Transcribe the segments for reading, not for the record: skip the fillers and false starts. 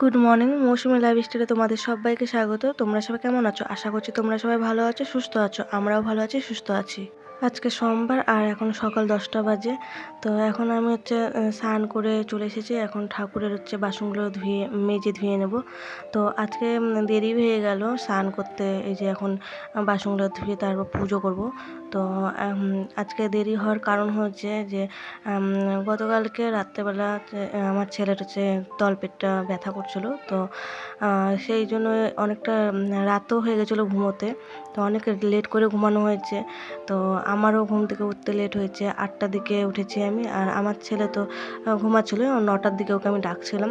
Good morning, মৌসুমী লাইফস্টাইলে তোমাদের সবাইকে স্বাগত। তোমরা সবাই কেমন আছো? আশা করছি তোমরা সবাই ভালো আছো, সুস্থ আছো। আমরাও ভালো আছি, সুস্থ আছি। আজকে সোমবার আর এখন সকাল 10টা বাজে। তো এখন আমি স্নান করে চলে এসেছি। এখন ঠাকুরের বাসনগুলো মেজে ধুয়ে নেব। তো আজকে দেরি হয়ে গেল স্নান করতে। এই যে এখন বাসনগুলো ধুয়ে তারপর পুজো করব। তো আজকে দেরি হওয়ার কারণ হচ্ছে যে গতকালকে রাত্রেবেলা আমার ছেলের তলপেটটা ব্যথা করছিল। তো সেই জন্য অনেকটা রাতও হয়ে গেছিলো ঘুমোতে। তো অনেক লেট করে ঘুমানো হয়েছে। তো আমারও ঘুম থেকে উঠতে লেট হয়েছে। 8টার দিকে উঠেছি আমি। আর আমার ছেলে তো ঘুমাচ্ছিল। 9টার দিকে ওকে আমি ডাকছিলাম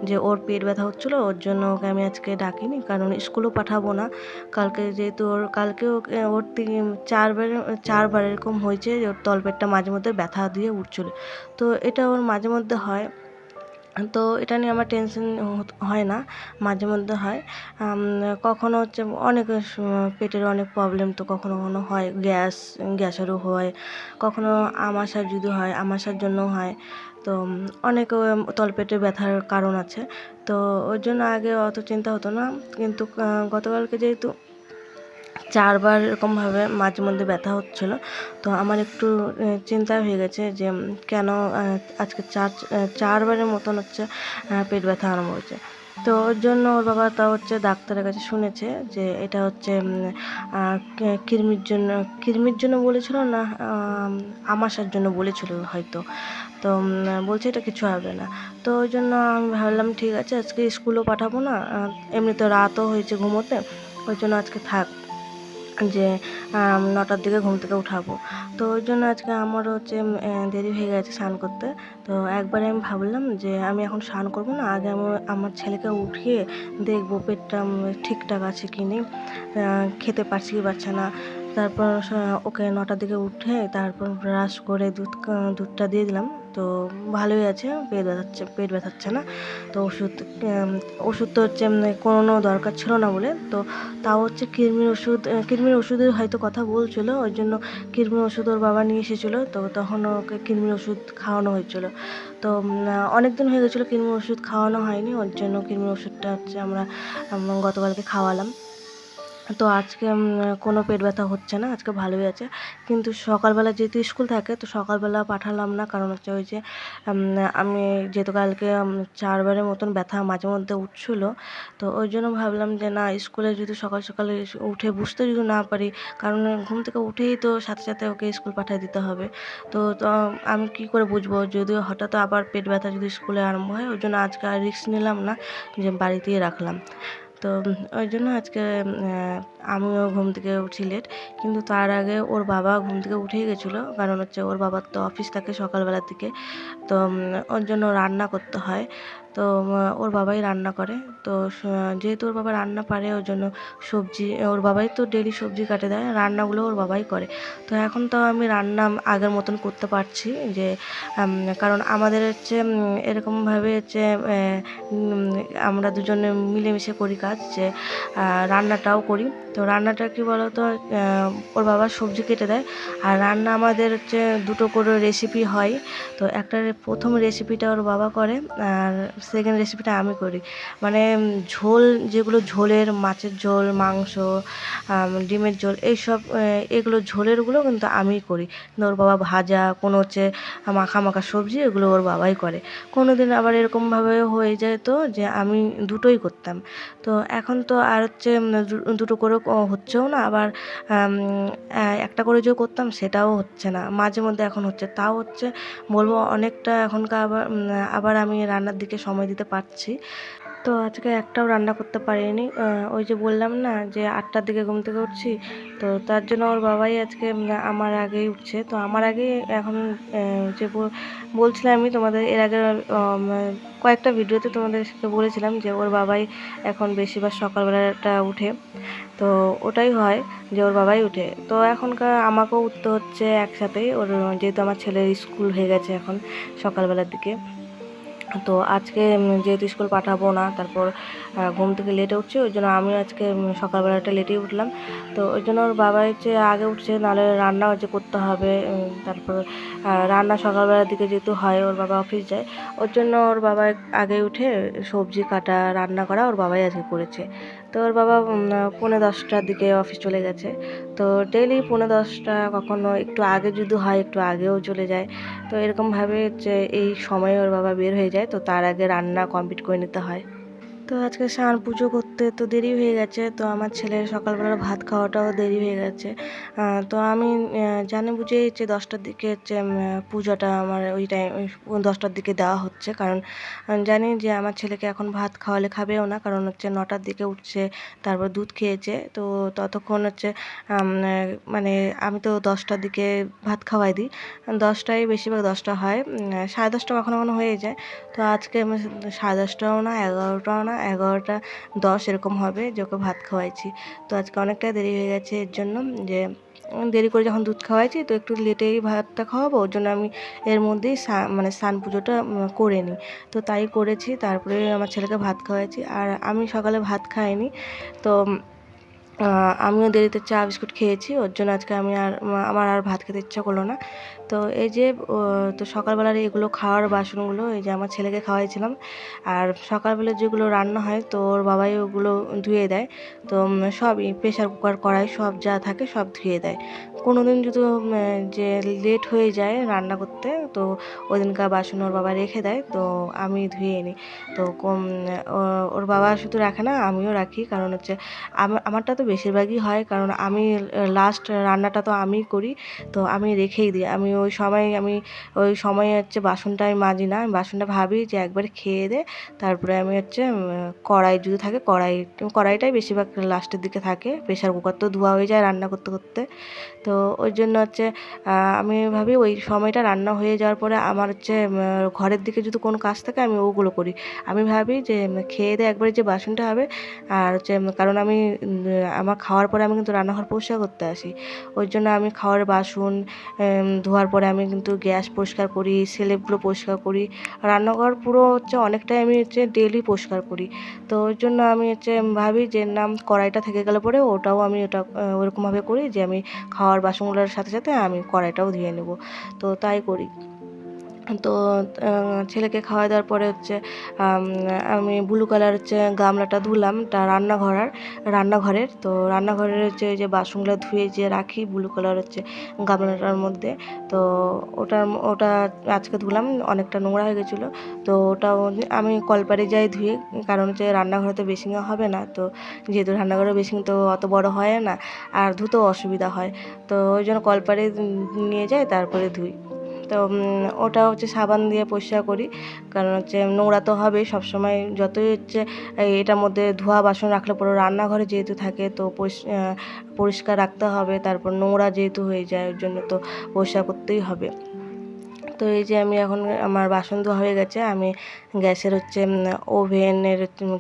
যে ওর পেট ব্যথা হচ্ছিলো, ওর জন্য ওকে আমি আজকে ডাকিনি, কারণ স্কুলও পাঠাবো না কালকে। যেহেতু কালকে ওর 4বার এরকম হয়েছে যে ওর তলপেটটা মাঝে মধ্যে ব্যথা দিয়ে উঠছিলো। তো এটা ওর মাঝে মধ্যে হয়। তো এটা নিয়ে আমার টেনশন হয় না, মাঝে মধ্যে হয়। কখনো অনেক পেটের অনেক প্রবলেম, তো কখনো কখনো হয় গ্যাসেরও হয়, কখনো আমাশার যদি হয় আমাশার জন্য হয়। তো অনেক তলপেটে ব্যথার কারণ আছে। তো ওর জন্য আগে অত চিন্তা হতো না, কিন্তু গতকালকে যেহেতু 4বার এরকমভাবে মাঝে মধ্যে ব্যথা হচ্ছিলো, তো আমার একটু চিন্তা হয়ে গেছে যে কেন আজকে 4বারের মতন পেট ব্যথা আরম্ভ হয়েছে। তো ওর জন্য ওর বাবা তাও ডাক্তারের কাছে শুনেছে যে এটা কৃমির জন্য বলেছিল না আমাশার জন্য বলেছিল হয়তো। তো বলছে এটা কিছু হবে না। তো ওই জন্য আমি ভাবলাম ঠিক আছে, আজকে স্কুলও পাঠাবো না, এমনিতে রাতও হয়েছে ঘুমোতে, ওই জন্য আজকে থাক, যে 9টার দিকে ঘুম থেকে উঠাবো। তো ওই জন্য আজকে আমারও দেরি হয়ে গেছে স্নান করতে। তো একবারে আমি ভাবলাম যে আমি এখন স্নান করবো না, আগে আমি আমার ছেলেকে উঠিয়ে দেখবো পেটটা ঠিকঠাক আছে কি নেই, খেতে পারছি কি পারছে না। তারপর ওকে 9টার দিকে উঠে তারপর ব্রাশ করে দুধটা দিয়ে দিলাম। তো ভালোই আছে, পেট ব্যথাচ্ছে না। তো ওষুধ তো কোনো দরকার ছিল না বলে, তো তাও কৃমির ওষুধের হয়তো কথা বলছিল, ওই জন্য কৃমির ওষুধ ওর বাবা নিয়ে এসেছিলো। তো তখন ওকে কৃমির ওষুধ খাওয়ানো হয়েছিল। তো অনেক দিন হয়ে গেছিলো কৃমির ওষুধ খাওয়ানো হয়নি, ওর জন্য কৃমির ওষুধটা আমরা গতকালকে খাওয়ালাম। তো আজকে কোনো পেট ব্যথা হচ্ছে না, আজকে ভালোই আছে। কিন্তু সকালবেলা যেহেতু স্কুল থাকে, তো সকালবেলা পাঠালাম না, কারণ ওই যে আমি যেহেতু কালকে 4বারের মতন ব্যথা মাঝে মধ্যে উঠছিলো। তো ওই জন্য ভাবলাম যে না, স্কুলে যদি সকাল সকালে উঠে বুঝতে যদি না পারি, কারণ ঘুম থেকে উঠেই তো সাথে সাথে ওকে স্কুল পাঠিয়ে দিতে হবে। তো আমি কি করে বুঝবো যদি হঠাৎ আবার পেট ব্যথা যদি স্কুলে আরম্ভ হয়। ওই জন্য আজকে আর রিস্ক নিলাম না, যে বাড়িতেই রাখলাম। তো ওই জন্য আজকে আমিও ঘুম থেকে উঠি লেট, কিন্তু তার আগে ওর বাবা ঘুম থেকে উঠেই গেছিলো, কারণ ওর বাবার তো অফিস থাকে সকালবেলার দিকে। তো ওর জন্য রান্না করতে হয়। তো ওর বাবাই রান্না করে। তো যেহেতু ওর বাবা রান্না পারে, ওর জন্য ওর বাবাই তো ডেলি সবজি কাটে দেয়, রান্নাগুলো ওর বাবাই করে। তো এখন তো আমি রান্না আগের মতন করতে পারছি, যে কারণ আমাদের এরকমভাবে আমরা দুজনে মিলেমিশে করি কাজ, যে রান্নাটাও করি। তো রান্নাটা কি বলতো, ওর বাবা সবজি কেটে দেয়, আর রান্না আমাদের দুটো করে রেসিপি হয়। তো প্রথম রেসিপিটা ওর বাবা করে, আর সেকেন্ড রেসিপিটা আমি করি। মানে ঝোল, যেগুলো ঝোলের, মাছের ঝোল, মাংস, ডিমের ঝোল, এগুলো ঝোলেরগুলো কিন্তু আমিই করি। কিন্তু ওর বাবা ভাজা, কোনো মাখা মাখা সবজি, এগুলো ওর বাবাই করে। কোনো দিন আবার এরকমভাবেও হয়ে যায় তো যে আমি দুটোই করতাম। তো এখন তো আর দুটো করে হচ্ছেও না, আবার একটা করে যে করতাম সেটাও হচ্ছে না, মাঝে মধ্যে এখন হচ্ছে, তাও বলবো অনেকটা এখনকার। আবার আমি রান্নার দিকে সময় দিতে পারছি। তো আজকে একটাও রান্না করতে পারিনি। ওই যে বললাম না যে 8টার দিকে ঘুম থেকে উঠছি, তো তার জন্য ওর বাবাই আজকে আমার আগেই উঠছে। তো আমার আগেই এখন যে বলছিলাম আমি তোমাদের এর আগে কয়েকটা ভিডিওতে তোমাদের সাথে বলেছিলাম যে ওর বাবাই এখন বেশিরভাগ সকালবেলাটা উঠে। তো ওটাই হয় যে ওর বাবাই উঠে। তো এখনকার আমাকেও উঠতে হচ্ছে একসাথেই, যেহেতু আমার ছেলের স্কুল হয়ে গেছে এখন সকালবেলার দিকে। তো আজকে যেহেতু স্কুল পাঠাবো না, তারপর ঘুম থেকে লেটে উঠছি, ওই জন্য আমিও আজকে সকালবেলাটা লেটেই উঠলাম। তো ওই জন্য ওর বাবা হচ্ছে আগে উঠছে, নাহলে রান্না হচ্ছে করতে হবে। তারপর রান্না সকালবেলার দিকে যেহেতু হয়, ওর বাবা অফিস যায়, ওর জন্য ওর বাবা আগে উঠে সবজি কাটা রান্না করা ওর বাবাই আজকে করেছে। তো ওর বাবা 9:45টার দিকে অফিস চলে গেছে। তো ডেইলি 9:45টা, কখনো একটু আগে যদি হয় একটু আগেও চলে যায়। তো এরকমভাবে হচ্ছে এই সময়ে ওর বাবা বের হয়ে যায়, তো তার আগে রান্না কমপ্লিট করে নিতে হয়। তো আজকে স্নান পুজো করতে তো দেরি হয়ে গেছে, তো আমার ছেলের সকালবেলা ভাত খাওয়াটাও দেরি হয়ে গেছে। তো আমি জানি বুঝেই হচ্ছে 10টার দিকে হচ্ছে পুজোটা আমার ওই টাইম 10টার দিকে দেওয়া হচ্ছে, কারণ আমি জানি যে আমার ছেলেকে এখন ভাত খাওয়ালে খাবেও না, কারণ হচ্ছে 9টার দিকে উঠছে, তারপর দুধ খেয়েছে। তো ততক্ষণ হচ্ছে মানে আমি তো 10টার দিকে ভাত খাওয়াই দিই। 10টায় বেশিরভাগ 10টা হয়, 10:30 কখনো কখনো হয়ে যায়। তো আজকে আমি 10:30টাও না, 11টাও না, 11টা 10 এরকম হবে যে ওকে ভাত খাওয়াইছি। তো আজকে অনেকটাই দেরি হয়ে গেছে এর জন্য, যে দেরি করে যখন দুধ খাওয়াইছি তো একটু লেটেই ভাতটা খাওয়াবো, ওর জন্য আমি এর মধ্যেই মানে স্নান পুজোটা করে নিই। তো তাই করেছি, তারপরে আমার ছেলেকে ভাত খাওয়াইছি। আর আমি সকালে ভাত খাইনি, তো আমিও দেরিতে চা বিস্কুট খেয়েছি, ওর জন্য আজকে আমার আর ভাত খেতে ইচ্ছা করলো না। তো এই যে তো সকালবেলার এগুলো খাওয়ার বাসনগুলো এই যে আমার ছেলেকে খাওয়াইছিলাম। আর সকালবেলা যেগুলো রান্না হয় তো ওর বাবাই ওগুলো ধুয়ে দেয়। তো সবই প্রেসার কুকার কড়াই সব যা থাকে সব ধুয়ে দেয়। কোনো দিন যদি যে লেট হয়ে যায় রান্না করতে, তো ওই দিনকার বাসন ওর বাবা রেখে দেয়, তো আমি ধুয়ে নিই। তো ওর বাবা শুধু রাখে না, আমিও রাখি, কারণ হচ্ছে আমারটা তো বেশিরভাগই হয়, কারণ আমি লাস্ট রান্নাটা তো আমিই করি। তো আমি রেখেই দিই, ওই সময়ে হচ্ছে বাসনটা আমি মাজি না, আমি বাসনটা ভাবি যে একবার খেয়ে দে, তারপরে আমি হচ্ছে কড়াই যদি থাকে কড়াইটাই বেশিরভাগ লাস্টের দিকে থাকে, প্রেশার কুকার তো ধোয়া হয়ে যায় রান্না করতে করতে। তো ওই জন্য হচ্ছে আমি ভাবি ওই সময়টা রান্না হয়ে যাওয়ার পরে আমার হচ্ছে ঘরের দিকে যদি কোনো কাজ থাকে আমি ওগুলো করি। আমি ভাবি যে খেয়ে দিয়ে একবারে যে বাসনটা হবে, আর হচ্ছে কারণ আমি আমার খাওয়ার পরে আমি কিন্তু রান্নাঘর পরিষ্কার করতে আসি, ওই জন্য আমি খাওয়ার বাসন ধোয়ার পরে আমি কিন্তু গ্যাস পরিষ্কার করি, স্ল্যাবগুলো পরিষ্কার করি, রান্নাঘর পুরো হচ্ছে অনেকটাই আমি হচ্ছে ডেইলি পরিষ্কার করি। তো ওই জন্য আমি হচ্ছে ভাবি যে না, কড়াইটা থেকে গেলে পরে ওটাও আমি ওরকমভাবে করি যে আমি খাওয়ার বাসনগুলোর সাথে সাথে আমি কড়াইটাও ধুয়ে নেব। তো তাই করি। তো ছেলেকে খাওয়া দেওয়ার পরে হচ্ছে আমি ব্লু কালার হচ্ছে গামলাটা ধুলাম, তা রান্নাঘরের। তো রান্নাঘরের হচ্ছে ওই যে বাসনগুলো ধুয়ে যে রাখি ব্লু কালার হচ্ছে গামলাটার মধ্যে। তো ওটা আজকে ধুলাম, অনেকটা নোংরা হয়ে গেছিলো। তো ওটাও আমি কলপারে যাই ধুয়ে, কারণ হচ্ছে রান্নাঘরে তো বেসিংয়ে হবে না, তো যেহেতু রান্নাঘরের বেসিং তো অত বড় হয় না, আর ধুতেও অসুবিধা হয়। তো ওই জন্য কলপারে নিয়ে যাই, তারপরে ধুই। তো ওটা হচ্ছে সাবান দিয়ে পরিষ্কার করি, কারণ হচ্ছে নোংরা তো হবেই সবসময়, যতই হচ্ছে এটার মধ্যে ধোয়া বাসন রাখলে পরে রান্নাঘরে যেহেতু থাকে, তো পরিষ্কার রাখতে হবে, তারপর নোংরা যেহেতু হয়ে যায় ওই জন্য তো পরিষ্কার করতেই হবে। তো এই যে আমি এখন আমার বাসন ধোয়া হয়ে গেছে, আমি গ্যাসের হচ্ছে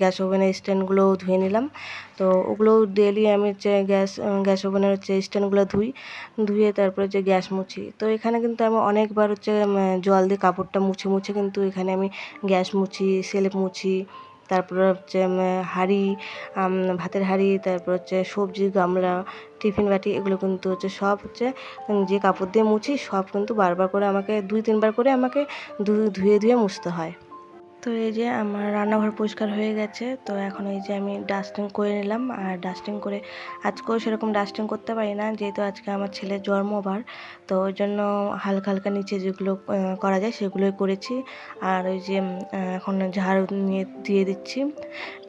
গ্যাস ওভেনের স্ট্যান্ডগুলোও ধুয়ে নিলাম। তো ওগুলো ডেলি আমি হচ্ছে গ্যাস ওভেনের হচ্ছে স্ট্যান্ডগুলো ধুয়ে তারপরে যে গ্যাস মুছি। তো এখানে কিন্তু আমি অনেকবার হচ্ছে জল দিয়ে কাপড়টা মুছে মুছে কিন্তু এখানে আমি গ্যাস মুছি, স্ল্যাব মুছি, তারপরে হচ্ছে হাঁড়ি, ভাতের হাঁড়ি, তারপর হচ্ছে সবজির গামলা, টিফিন বাটি, এগুলো কিন্তু হচ্ছে সব হচ্ছে যে কাপড় দিয়ে মুছি সব কিন্তু বারবার করে আমাকে 2-3 বার করে আমাকে ধুয়ে ধুয়ে মুছতে হয়। তো এই যে আমার রান্নাঘর পরিষ্কার হয়ে গেছে, তো এখন এই যে আমি ডাস্টিং করে নিলাম। আর ডাস্টিং করে আজকেও সেরকম ডাস্টিং করতে পারি না, যেহেতু আজকে আমার ছেলের জন্মবার, তো ওই জন্য হালকা হালকা নিচে যেগুলো করা যায় সেগুলোই করেছি। আর ওই যে এখন ঝাড়ু নিয়ে দিয়ে দিচ্ছি,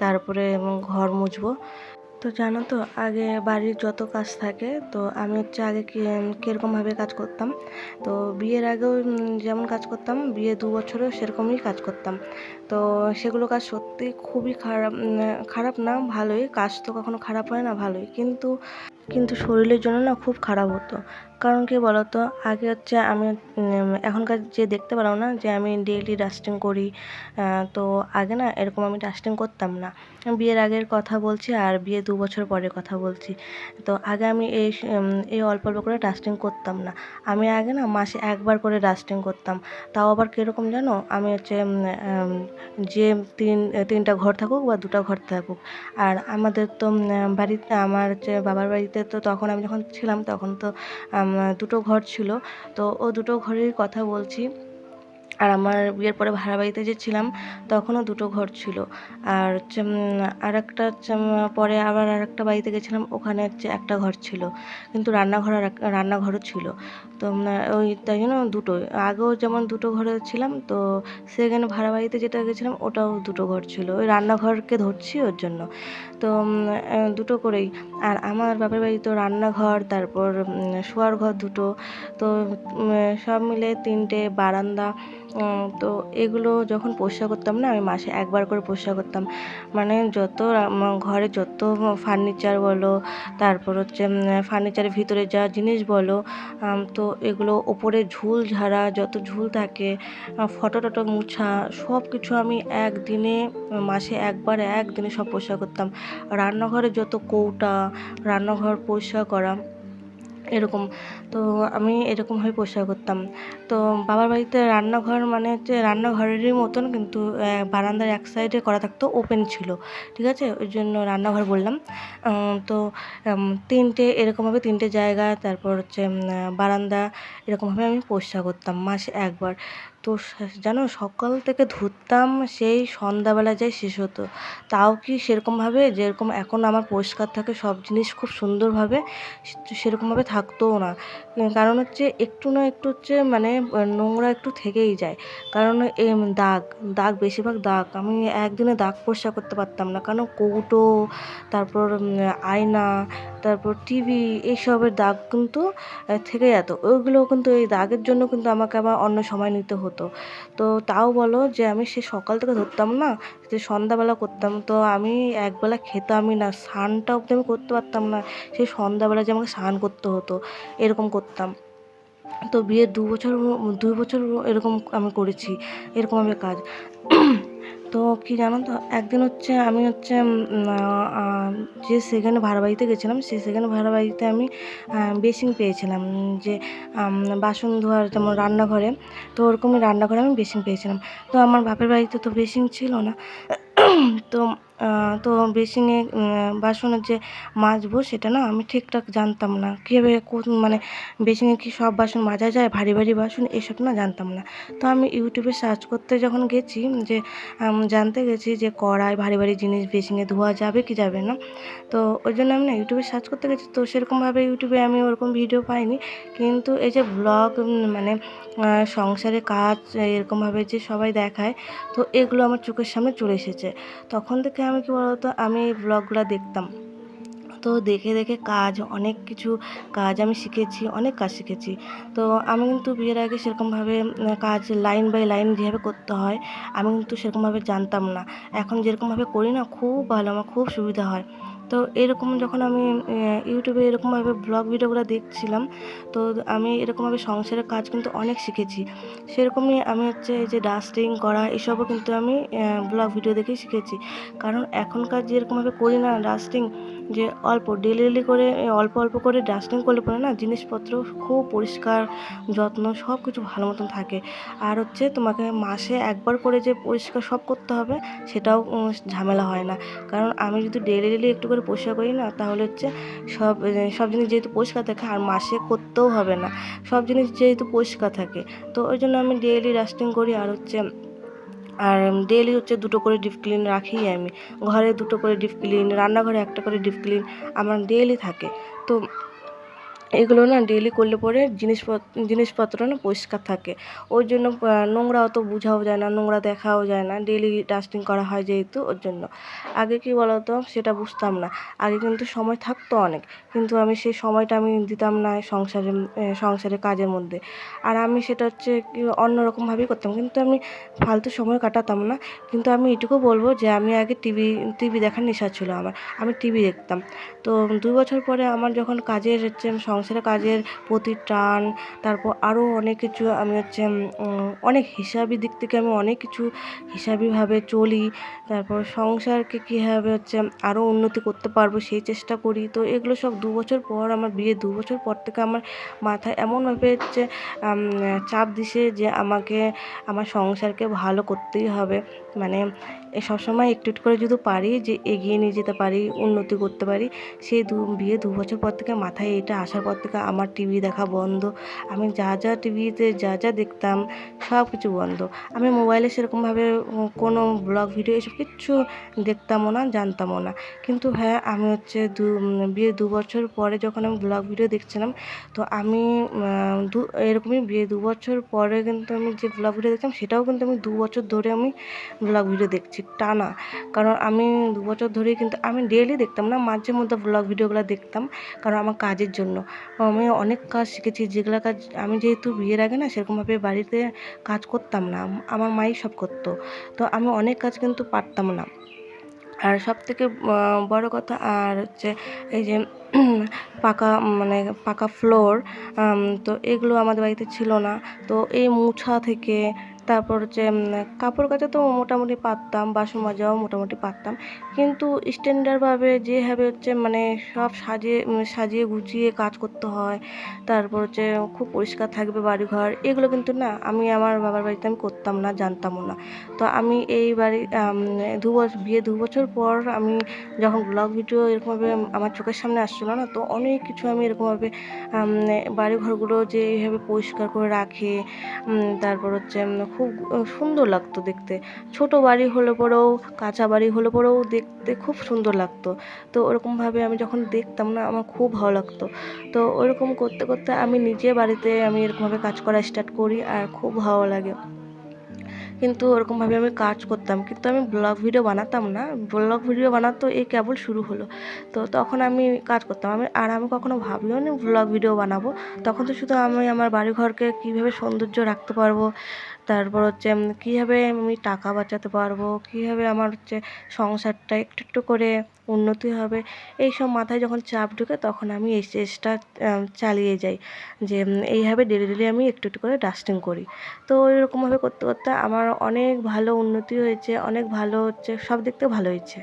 তারপরে ঘর মুছবো। তো জানো তো, আগে বাড়ির যত কাজ থাকে তো আমি হচ্ছে আগে কীরকমভাবে কাজ করতাম। তো বিয়ের আগেও যেমন কাজ করতাম, বিয়ে 2 বছরেও সেরকমই কাজ করতাম। তো সেগুলো কাজ সত্যি খুবই খারাপ, খারাপ না, ভালোই কাজ, তো কখনো খারাপ হয় না, ভালোই, কিন্তু শরীরের জন্য না খুব খারাপ হতো। কারণ কি বলতো, আগে হচ্ছে আমি এখনকার যে দেখতে পারো না যে আমি ডেইলি ডাস্টিং করি। তো আগে না এরকম আমি ডাস্টিং করতাম না। বিয়ের আগের কথা বলছি আর বিয়ে 2 বছর পরের কথা বলছি। তো আগে আমি এই অল্প অল্প করে ডাস্টিং করতাম না। আমি আগে না মাসে একবার করে ডাস্টিং করতাম। তাও আবার কীরকম জানো, আমি হচ্ছে যে 3টা ঘর থাকুক বা 2টা ঘর থাকুক। আর আমাদের তো বাড়িতে আমার হচ্ছে বাবার বাড়িতে, তো তখন আমি যখন ছিলাম তখন তো 2টো ঘর ছিল। তো ও 2টো ঘরেরই কথা বলছি। আর আমার বিয়ের পরে ভাড়া বাড়িতে যে ছিলাম তখনও 2টো ঘর ছিল। আর হচ্ছে আরেকটা হচ্ছে পরে আবার আরেকটা বাড়িতে গেছিলাম, ওখানে হচ্ছে একটা ঘর ছিল, কিন্তু রান্নাঘরও ছিল। তো ওই তাই জন্য দুটোই, আগেও যেমন 2টো ঘরে ছিলাম, তো সেখানে ভাড়া বাড়িতে যেটা গেছিলাম ওটাও 2টো ঘর ছিল, ওই রান্নাঘরকে ধরছি ওর জন্য। তো 2টো করেই। আর আমার বাপের বাড়ি তো রান্নাঘর, তারপর শোয়ার ঘর 2টো, তো সব মিলে 3টে বারান্দা। তো এগুলো যখন পরিষ্কার করতাম না, আমি মাসে একবার করে পরিষ্কার করতাম। মানে যত ঘরে যত ফার্নিচার বলো, তারপর হচ্ছে ফার্নিচারের ভিতরে যা জিনিস বলো, তো এগুলো ওপরে ঝুল ঝাড়া, যত ঝুল থাকে, ফটো টটো মুছা, সব কিছু আমি একদিনে, মাসে একবার একদিনে সব পরিষ্কার করতাম। রান্নাঘরে যত কৌটা, রান্নাঘর পরিষ্কার করা এরকম। তো আমি এরকমভাবে পরিষ্কার করতাম। তো বাবার বাড়িতে রান্নাঘর মানে হচ্ছে রান্নাঘরেরই মতন, কিন্তু বারান্দার এক সাইডে করা থাকতো, ওপেন ছিল, ঠিক আছে, ওই জন্য রান্নাঘর বললাম। তো 3টে এরকমভাবে 3টে জায়গা, তারপর হচ্ছে বারান্দা, এরকমভাবে আমি পরিষ্কার করতাম মাসে একবার। তো জানো, সকাল থেকে ধুতাম সেই সন্ধ্যাবেলা যাই শেষ হতো। তাও কি সেরকমভাবে যেরকম এখন আমার পরিষ্কার থাকে সব জিনিস খুব সুন্দরভাবে, সেরকমভাবে থাকতোও না। কারণ হচ্ছে একটু না একটু হচ্ছে মানে নোংরা একটু থেকেই যায়। কারণ দাগ দাগ বেশিরভাগ দাগ, আমি একদিনে দাগ পরিষ্কার করতে পারতাম না, কারণ কৌটো, তারপর আয়না, তারপর টিভি, এইসবের দাগ কিন্তু থেকে যেত। ওইগুলো কিন্তু, এই দাগের জন্য কিন্তু আমাকে আবার অন্য সময় নিতে হতো। তো তাও বলো যে আমি সে সকাল থেকে ধরতাম না, যে সন্ধ্যাবেলা করতাম, তো আমি একবেলা খেতামই না, স্নানটা অবধি আমি করতে পারতাম না। সেই সন্ধ্যাবেলা যে আমাকে স্নান করতে হতো, এরকম করতাম। তো বিয়ের 2 বছর এরকম আমি করেছি, এরকম আমি কাজ। তো কি জানো তো, একদিন হচ্ছে আমি হচ্ছে যে সেখানে ভাড়া বাড়িতে গেছিলাম, সেই সেখানে ভাড়া বাড়িতে আমি বেসিন পেয়েছিলাম, যে বাসন ধোয়ার যেমন রান্নাঘরে, তো ওরকমই রান্নাঘরে আমি বেসিন পেয়েছিলাম। তো আমার বাপের বাড়িতে তো বেসিন ছিল না। তো তো বেসিনে বাসনের যে মাজবো সেটা না আমি ঠিকঠাক জানতাম না, কীভাবে মানে বেসিনে কি সব বাসন মাজা যায়, ভারী ভারী বাসন এসব না জানতাম না। তো আমি ইউটিউবে সার্চ করতে যখন গেছি, যে জানতে গেছি যে কড়াই, ভারী ভারী জিনিস বেসিনে ধোয়া যাবে কি যাবে না। তো ওই জন্য আমি না ইউটিউবে সার্চ করতে গেছি, তো সেরকমভাবে ইউটিউবে আমি ওরকম ভিডিও পাইনি। কিন্তু এই যে ব্লগ, মানে সংসারে কাজ এরকমভাবে যে সবাই দেখায়, তো এগুলো আমার চোখের সামনে চলে এসেছে। তখন থেকে আমি কি বলতো, আমি এই ব্লগগুলো দেখতাম। তো দেখে দেখে অনেক কিছু কাজ আমি শিখেছি, অনেক কাজ শিখেছি। তো আমি কিন্তু বিয়ের আগে সেরকমভাবে কাজ লাইন বাই লাইন যেভাবে করতে হয়, আমি কিন্তু সেরকমভাবে জানতাম না। এখন যেরকমভাবে করি না, খুব ভালো, আমার খুব সুবিধা হয়। তো এরকম যখন আমি ইউটিউবে এরকমভাবে ব্লগ ভিডিওগুলো দেখছিলাম, তো আমি এরকমভাবে সংসারের কাজ কিন্তু অনেক শিখেছি। সেরকমই আমি হচ্ছে এই যে ডাস্টিং করা, এসবও কিন্তু আমি ব্লগ ভিডিও দেখেই শিখেছি। কারণ এখনকার যেরকমভাবে করি না ডাস্টিং, যে অল্প ডেলি ডেলি করে অল্প অল্প করে ডাস্টিং করলে পরে না জিনিসপত্র খুব পরিষ্কার, যত্ন সব কিছু ভালো মতন থাকে। আর হচ্ছে তোমাকে মাসে একবার করে যে পরিষ্কার সব করতে হবে, সেটাও ঝামেলা হয় না। কারণ আমি যদি ডেলি ডেলি একটু করে পরিষ্কার করি না, তাহলে হচ্ছে সব জিনিস যেহেতু পরিষ্কার থাকে, আর মাসে করতেও হবে না, সব জিনিস যেহেতু পরিষ্কার থাকে। তো ওই জন্য আমি ডেইলি ডাস্টিং করি। আর ডেইলি হচ্ছে 2টো করে ডিপ ক্লিন রাখি আমি। ঘরে 2টো করে ডিপ ক্লিন, রান্নাঘরে একটা করে ডিপ ক্লিন আমার ডেইলি থাকে। তো এগুলো না ডেইলি করলে পরে জিনিসপত্র না পরিষ্কার থাকে। ওই জন্য নোংরা অত বোঝাও যায় না, নোংরা দেখাও যায় না, ডেইলি ডাস্টিং করা হয় যেহেতু, ওর জন্য। আগে কি বলতো, সেটা বুঝতাম না। আগে কিন্তু সময় থাকতো অনেক, কিন্তু আমি সেই সময়টা আমি দিতাম না সংসারের কাজের মধ্যে। আর আমি সেটা হচ্ছে কি অন্যরকমভাবেই করতাম, কিন্তু আমি ফালতু সময় কাটাতাম না। কিন্তু আমি এটুকু বলবো যে আমি আগে টিভি দেখার নেশা ছিল আমার, আমি টিভি দেখতাম। তো 2 বছর পরে আমার যখন কাজের হচ্ছে সংসারের কাজের প্রতি টান, তারপর আরও অনেক কিছু আমি হচ্ছে অনেক হিসাবি দিক থেকে আমি অনেক কিছু হিসাবিভাবে চলি। তারপর সংসারকে কীভাবে হচ্ছে আরও উন্নতি করতে পারবো সেই চেষ্টা করি। তো এগুলো সব 2 বছর পর, আমার বিয়ে 2 বছর পর থেকে আমার মাথায় এমনভাবে হচ্ছে চাপ দিছে যে আমাকে আমার সংসারকে ভালো করতেই হবে। মানে সবসময় একটু একটু করে যদি পারি যে এগিয়ে নিয়ে যেতে পারি, উন্নতি করতে পারি। সেই বিয়ে 2 বছর পর থেকে মাথায় এটা আসার পর থেকে আমার টিভি দেখা বন্ধ। আমি যা টিভিতে যা দেখতাম সব কিছু বন্ধ। আমি মোবাইলে সেরকমভাবে কোনো ব্লগ ভিডিও এসব কিচ্ছু দেখতামও না, জানতামও না। কিন্তু হ্যাঁ, আমি হচ্ছে বিয়ের 2 বছর পরে যখন আমি ব্লগ ভিডিও দেখছিলাম, তো আমি এরকমই বিয়ে 2 বছর পরে কিন্তু আমি যে ব্লগ ভিডিও দেখতাম সেটাও কিন্তু আমি 2 বছর ধরে আমি ব্লগ ভিডিও দেখছি টানা। কারণ আমি 2 বছর ধরেই কিন্তু আমি ডেইলি দেখতাম না, মাঝে মধ্যে ব্লগ ভিডিওগুলো দেখতাম। কারণ আমার কাজের জন্য। আমি অনেক কাজ শিখেছি যেগুলা কাজ আমি যেহেতু বিয়ের আগে না সেরকমভাবে বাড়িতে কাজ করতাম না। আমার মাই সব করতো। তো আমি অনেক কাজ কিন্তু পারতাম না। আর সবথেকে বড় কথা আর হচ্ছে এই যে পাকা মানে পাকা ফ্লোর, তো এগুলো আমাদের বাড়িতে ছিল না। তো এই মুছা থেকে তারপর হচ্ছে কাপড় কাচা তো মোটামুটি পারতাম, বাসন মাজাও মোটামুটি পারতাম। কিন্তু স্ট্যান্ডার্ডভাবে যেভাবে হচ্ছে মানে সব সাজিয়ে গুছিয়ে কাজ করতে হয়, তারপর হচ্ছে খুব পরিষ্কার থাকবে বাড়িঘর, এগুলো কিন্তু না আমি আমার বাবার বাড়িতে আমি করতাম না, জানতামও না। তো আমি এই বাড়ি বিয়ে 2 বছর পর আমি যখন ব্লগ ভিডিও এরকমভাবে আমার চোখের সামনে আসছিলো না, তো অনেক কিছু আমি এরকমভাবে বাড়ি ঘরগুলো যে এইভাবে পরিষ্কার করে রাখে, তারপর হচ্ছে খুব সুন্দর লাগতো দেখতে। ছোট বাড়ি হলে পরেও, কাঁচা বাড়ি হলে পরেও দেখতে খুব সুন্দর লাগতো। তো ওরকমভাবে আমি যখন দেখতাম না আমার খুব ভালো লাগতো। তো ওরকম করতে করতে আমি নিজে বাড়িতে আমি এরকমভাবে কাজ করা স্টার্ট করি আর খুব ভালো লাগে। কিন্তু ওরকমভাবে আমি কাজ করতাম, কিন্তু আমি ব্লগ ভিডিও বানাতাম না। ব্লগ ভিডিও বানাতো এই কেবল শুরু হলো। তো তখন আমি কাজ করতাম। আমি কখনো ভাবিও নি ব্লগ ভিডিও বানাবো। তখন তো শুধু আমি আমার বাড়িঘরকে কীভাবে সৌন্দর্য রাখতে পারবো, তারপর হচ্ছে কীভাবে আমি টাকা বাঁচাতে পারবো, কীভাবে আমার হচ্ছে সংসারটা একটু একটু করে উন্নতি হবে, এইসব মাথায় যখন চাপ ঢোকে তখন আমি এই চেষ্টা চালিয়ে যাই যে এইভাবে ডেলি আমি একটু একটু করে ডাস্টিং করি। তো এরকমভাবে করতে করতে আমার অনেক ভালো উন্নতি হয়েছে, অনেক ভালো হচ্ছে, সব দিক থেকে ভালো হয়েছে।